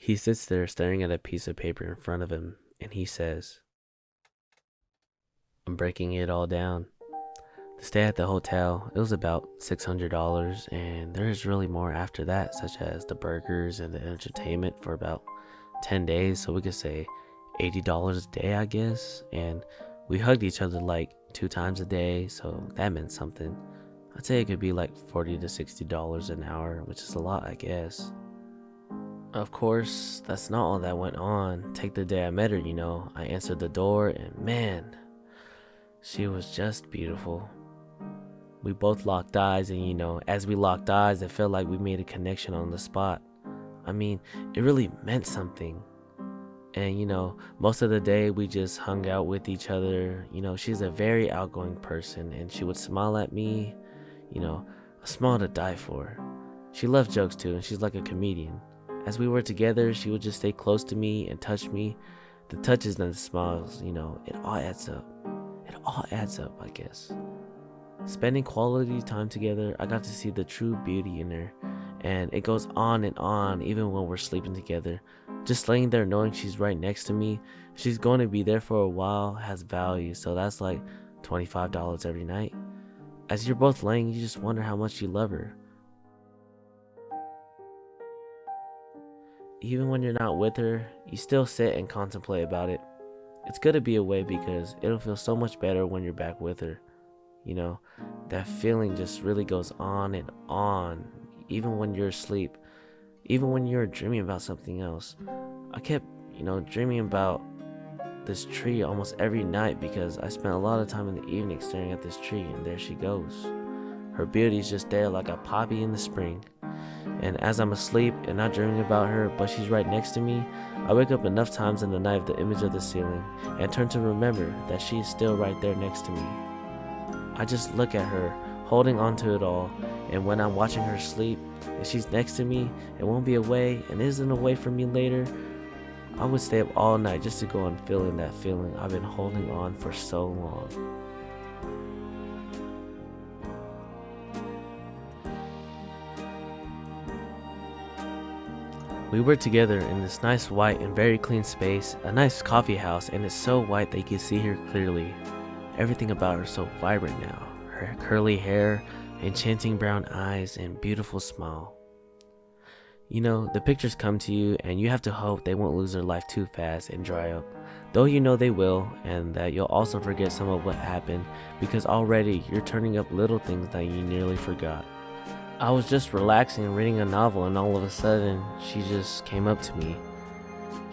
He sits there staring at a piece of paper in front of him, and he says, I'm breaking it all down. The stay at the hotel, it was about $600, and there is really more after that, such as the burgers and the entertainment for about 10 days, so we could say $80 a day, I guess. And we hugged each other like 2 times a day, so that meant something. I'd say it could be like $40 to $60 an hour, which is a lot, I guess. Of course, that's not all that went on. Take the day I met her, I answered the door, and man, she was just beautiful. We both locked eyes, and as we locked eyes, it felt like we made a connection on the spot. I mean, it really meant something. And most of the day we just hung out with each other. She's a very outgoing person, and she would smile at me, a smile to die for. She loved jokes too, and she's like a comedian. As we were together, she would just stay close to me and touch me. The touches and the smiles, it all adds up. It all adds up, I guess. Spending quality time together, I got to see the true beauty in her. And it goes on and on, even when we're sleeping together. Just laying there knowing she's right next to me, she's going to be there for a while, has value. So that's like $25 every night. As you're both laying, you just wonder how much you love her. Even when you're not with her, you still sit and contemplate about it. It's good to be away because it'll feel so much better when you're back with her. That feeling just really goes on and on, even when you're asleep, even when you're dreaming about something else. I kept, dreaming about this tree almost every night because I spent a lot of time in the evening staring at this tree, and there she goes. Her beauty's just there like a poppy in the spring. And as I'm asleep and not dreaming about her, but she's right next to me, I wake up enough times in the night of the image of the ceiling and turn to remember that she is still right there next to me. I just look at her, holding on to it all, and when I'm watching her sleep and she's next to me and won't be away and isn't away from me later, I would stay up all night just to go and feel in that feeling I've been holding on for so long. We were together in this nice white and very clean space, a nice coffee house, and it's so white that you can see her clearly. Everything about her is so vibrant now. Her curly hair, enchanting brown eyes, and beautiful smile. The pictures come to you, and you have to hope they won't lose their life too fast and dry up. Though they will, and that you'll also forget some of what happened, because already you're turning up little things that you nearly forgot. I was just relaxing and reading a novel, and all of a sudden, she just came up to me.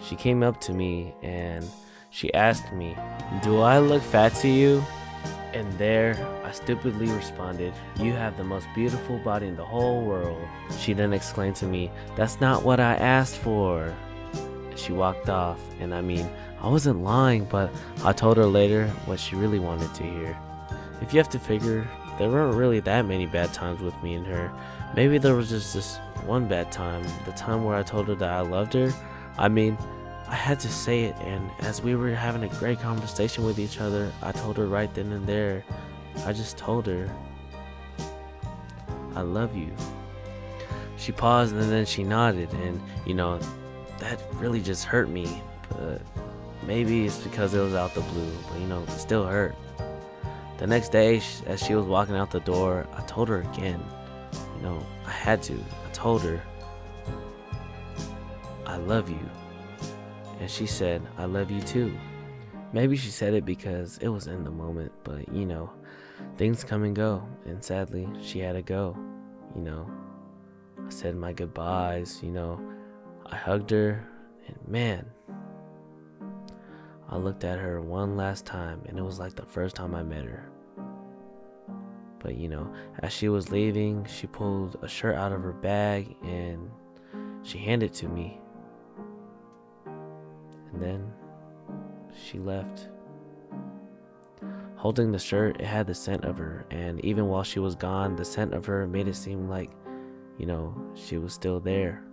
She came up to me, and she asked me, "Do I look fat to you?" And there, I stupidly responded, "You have the most beautiful body in the whole world." She then exclaimed to me, "That's not what I asked for." She walked off, and I wasn't lying, but I told her later what she really wanted to hear. If you have to figure, there weren't really that many bad times with me and her. Maybe there was just this one bad time, the time where I told her that I loved her. I had to say it, and as we were having a great conversation with each other, I told her right then and there. I just told her, "I love you." She paused, and then she nodded, and that really just hurt me. But maybe it's because it was out the blue, but it still hurt. The next day, as she was walking out the door, I told her again. I had to. I told her, "I love you." And she said, "I love you too." Maybe she said it because it was in the moment, but things come and go, and sadly, she had to go. I said my goodbyes, I hugged her, and man, I looked at her one last time, and it was like the first time I met her. But as she was leaving, she pulled a shirt out of her bag, and she handed it to me. And then she left. Holding the shirt, it had the scent of her, and even while she was gone, the scent of her made it seem like, she was still there.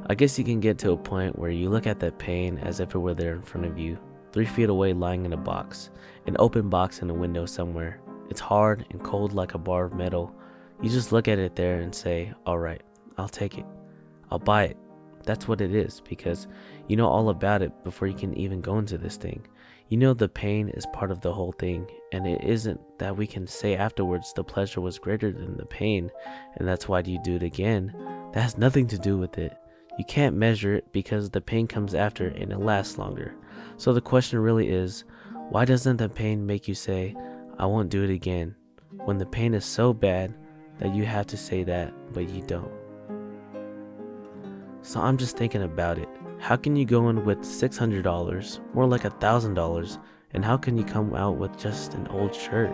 I guess you can get to a point where you look at that pain as if it were there in front of you, 3 feet away, lying in a box, an open box in a window somewhere. It's hard and cold like a bar of metal. You just look at it there and say, "Alright, I'll take it. I'll buy it. That's what it is, because you know all about it before you can even go into this thing. You know the pain is part of the whole thing, and it isn't that we can say afterwards the pleasure was greater than the pain, and that's why you do it again. That has nothing to do with it. You can't measure it because the pain comes after and it lasts longer. So the question really is, why doesn't the pain make you say, I won't do it again, when the pain is so bad that you have to say that, but you don't? So I'm just thinking about it. How can you go in with $600, more like $1,000, and how can you come out with just an old shirt?